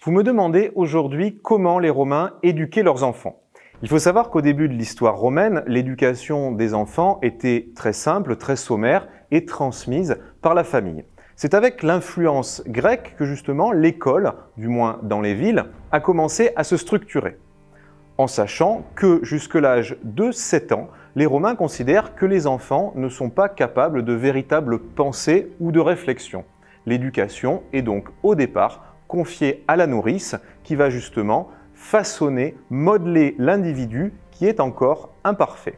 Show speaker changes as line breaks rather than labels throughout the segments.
Vous me demandez aujourd'hui comment les Romains éduquaient leurs enfants. Il faut savoir qu'au début de l'histoire romaine, l'éducation des enfants était très simple, très sommaire et transmise par la famille. C'est avec l'influence grecque que justement l'école, du moins dans les villes, a commencé à se structurer. En sachant que jusque l'âge de 7 ans, les Romains considèrent que les enfants ne sont pas capables de véritable pensée ou de réflexion. L'éducation est donc au départ confiée à la nourrice qui va justement façonner, modeler l'individu qui est encore imparfait.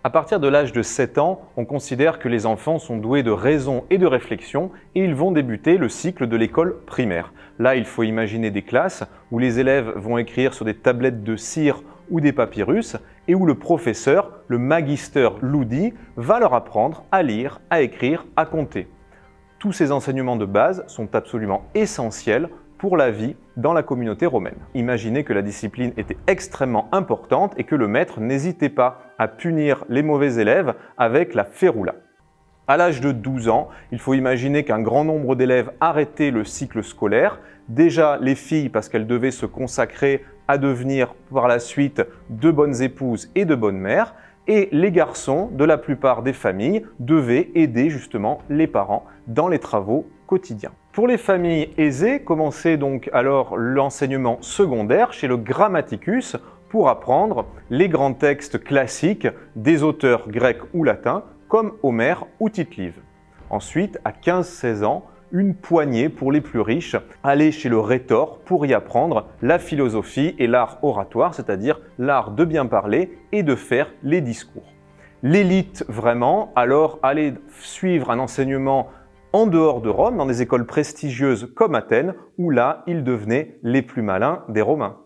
À partir de l'âge de 7 ans, on considère que les enfants sont doués de raison et de réflexion et ils vont débuter le cycle de l'école primaire. Là, il faut imaginer des classes où les élèves vont écrire sur des tablettes de cire ou des papyrus et où le professeur, le magister ludi, va leur apprendre à lire, à écrire, à compter. Tous ces enseignements de base sont absolument essentiels pour la vie dans la communauté romaine. Imaginez que la discipline était extrêmement importante et que le maître n'hésitait pas à punir les mauvais élèves avec la férula. À l'âge de 12 ans, il faut imaginer qu'un grand nombre d'élèves arrêtaient le cycle scolaire. Déjà les filles parce qu'elles devaient se consacrer à devenir par la suite de bonnes épouses et de bonnes mères, et les garçons de la plupart des familles devaient aider justement les parents dans les travaux quotidiens. Pour les familles aisées, commençait donc alors l'enseignement secondaire chez le grammaticus pour apprendre les grands textes classiques des auteurs grecs ou latins comme Homère ou Tite-Live. Ensuite, à 15-16 ans, une poignée pour les plus riches, aller chez le rhétor pour y apprendre la philosophie et l'art oratoire, c'est-à-dire l'art de bien parler et de faire les discours. L'élite vraiment, alors allait suivre un enseignement en dehors de Rome, dans des écoles prestigieuses comme Athènes, où là, ils devenaient les plus malins des Romains.